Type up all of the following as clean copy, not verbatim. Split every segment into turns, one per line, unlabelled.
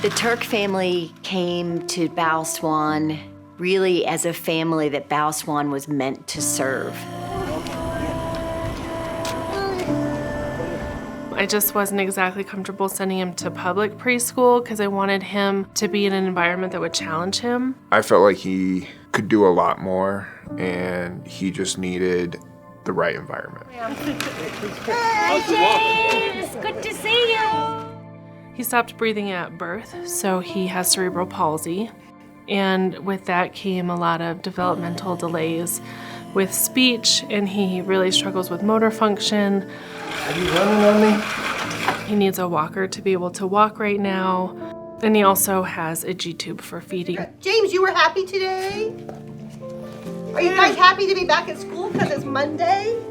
The Turk family came to Bal Swan really as a family that Bal Swan was meant to serve.
I just wasn't exactly comfortable sending him to public preschool because I wanted him to be in an environment that would challenge him.
I felt like he could do a lot more, and he just needed the right environment.
Hi, James! Good to see you!
He stopped breathing at birth, so he has cerebral palsy. And with that came a lot of developmental delays with speech, and he really struggles with motor function.
Are you running on me?
He needs a walker to be able to walk right now. And he also has a G-tube for feeding.
James, you were happy today? Are you guys happy to be back at school because it's Monday?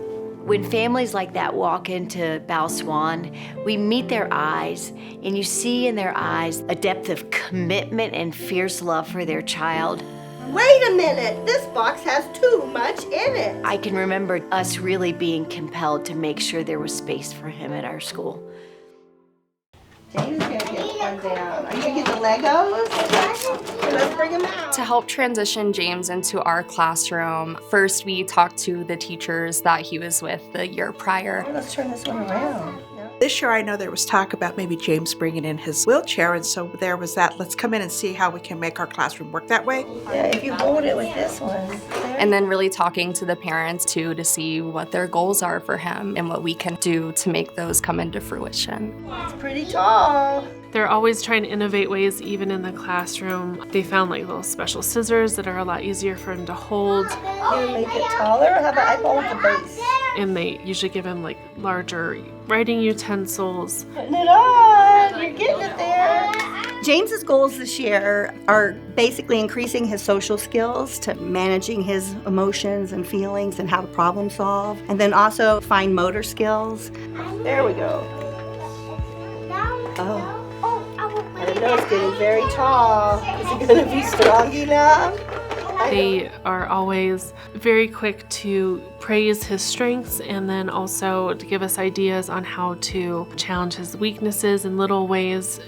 When families like that walk into Bal Swan, we meet their eyes, and you see in their eyes a depth of commitment and fierce love for their child.
Wait a minute, this box has too much in it.
I can remember us really being compelled to make sure there was space for him at our school.
James is gonna get one down. Are you gonna get the Legos? Okay, let's bring him out.
To help transition James into our classroom, first we talked to the teachers that he was with the year prior.
Let's turn this one around.
This year I know there was talk about maybe James bringing in his wheelchair, and so there was that, let's come in and see how we can make our classroom work that way.
Yeah, if you hold it with this one.
And then really talking to the parents too to see what their goals are for him and what we can do to make those come into fruition.
It's pretty tall.
They're always trying to innovate ways, even in the classroom. They found like little special scissors that are a lot easier for him to hold.
Can you make it taller? How about I hold the base?
And they usually give him like larger writing utensils.
Putting it on. You're getting it there. James's goals this year are basically increasing his social skills to managing his emotions and feelings and how to problem solve, and then also fine motor skills. There we go. Oh. I know it's getting very tall. Is it going to be strong enough?
They are always very quick to praise his strengths and then also to give us ideas on how to challenge his weaknesses in little ways.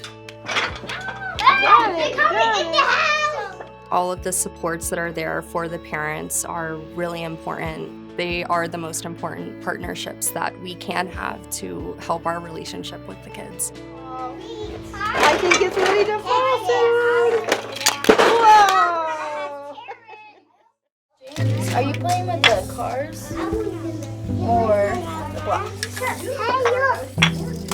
All of the supports that are there for the parents are really important. They are the most important partnerships that we can have to help our relationship with the kids.
I think it's ready to fall soon. Whoa!
James, are you playing with the cars or the blocks?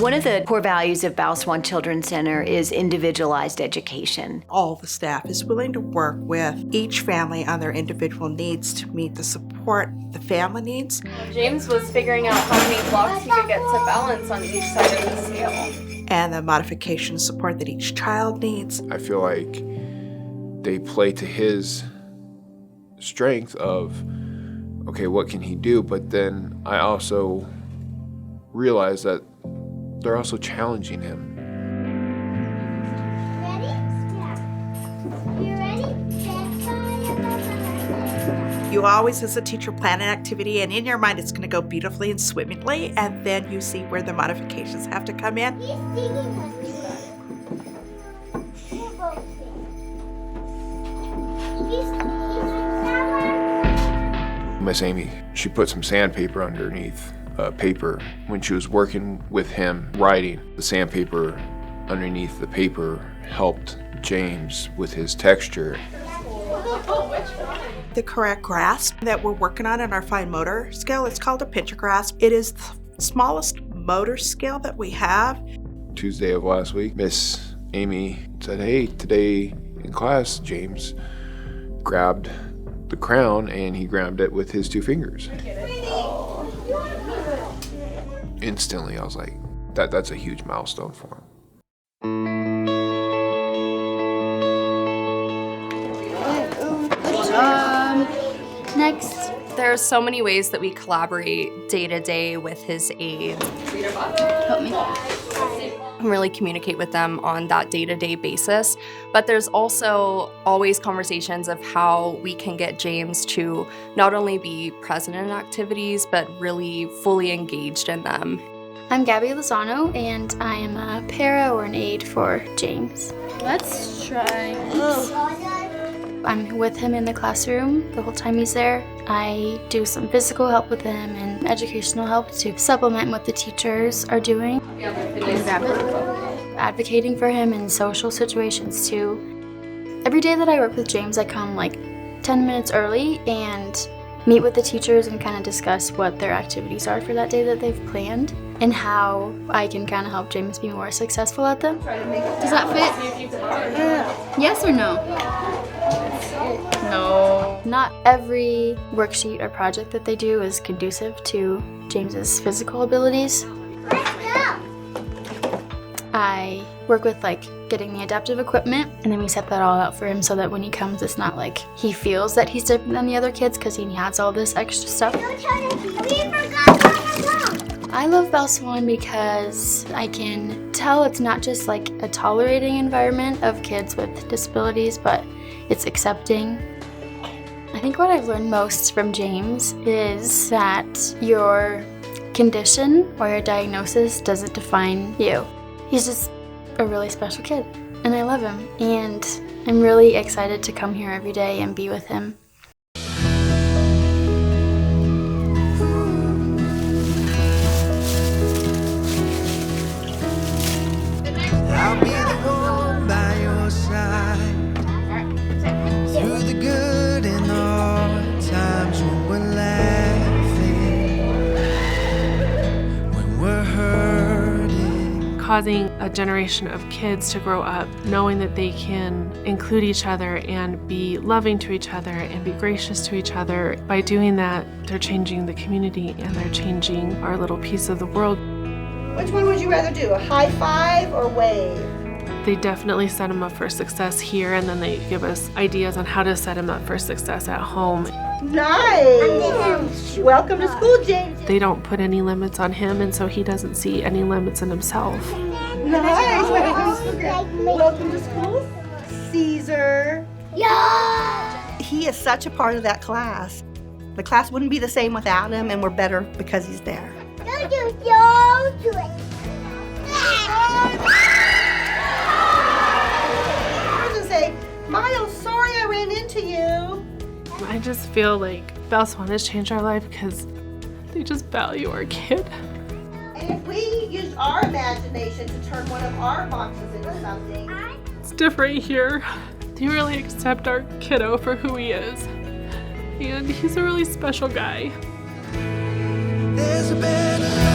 One of the core values of Bal Swan Children's Center is individualized education.
All the staff is willing to work with each family on their individual needs to meet the support the family needs.
James was figuring out how many blocks he could get to balance on each side of the scale.
And the modification support that each child needs.
I feel like they play to his strength of, okay, what can he do? But then I also realize that they're also challenging him.
You always, as a teacher, plan an activity, and in your mind it's going to go beautifully and swimmingly, and then you see where the modifications have to come in.
Miss Amy, she put some sandpaper underneath paper when she was working with him writing. The sandpaper underneath the paper helped James with his texture.
The correct grasp that we're working on in our fine motor skill, it's called a pincher grasp. It is the smallest motor skill that we have.
Tuesday of last week, Miss Amy said, hey, today in class, James grabbed the crown and he grabbed it with his 2 fingers. Instantly, I was like, that's a huge milestone for him.
Next.
There are so many ways that we collaborate day to day with his aides.
Help me.
And really communicate with them on that day-to-day basis. But there's also always conversations of how we can get James to not only be present in activities, but really fully engaged in them.
I'm Gabby Lozano, and I am a para or an aide for James.
Let's try.
I'm with him in the classroom the whole time he's there. I do some physical help with him and educational help to supplement what the teachers are doing. Advocating for him in social situations too. Every day that I work with James, I come like 10 minutes early and meet with the teachers and kind of discuss what their activities are for that day that they've planned and how I can kind of help James be more successful at them.
Does that fit? Yes or no? No.
Not every worksheet or project that they do is conducive to James's physical abilities. I work with like getting the adaptive equipment, and then we set that all out for him so that when he comes, it's not like he feels that he's different than the other kids because he has all this extra stuff. I love Bal Swan because I can tell it's not just like a tolerating environment of kids with disabilities, but it's accepting. I think what I've learned most from James is that your condition or your diagnosis doesn't define you. He's just a really special kid, and I love him, and I'm really excited to come here every day and be with him.
I'll be the one by your side through the good and all the times when we're laughing, when we're hurting.
Causing a generation of kids to grow up knowing that they can include each other and be loving to each other and be gracious to each other. By doing that, they're changing the community and they're changing our little piece of the world.
Which one would you rather do, a high five or wave?
They definitely set them up for success here, and then they give us ideas on how to set them up for success at home.
Nice! Welcome to school, James.
They don't put any limits on him, and so he doesn't see any limits in himself.
Nice! Welcome to school, Caesar.
Yeah!
He is such a part of that class. The class wouldn't be the same without him, and we're better because he's there. Say, Miles, sorry I ran into you.
I just feel like Bal Swan has changed our life because they just value our kid.
And if we used our imagination to turn one of our boxes into something.
It's different here. They really accept our kiddo for who he is. And he's a really special guy.
There's a better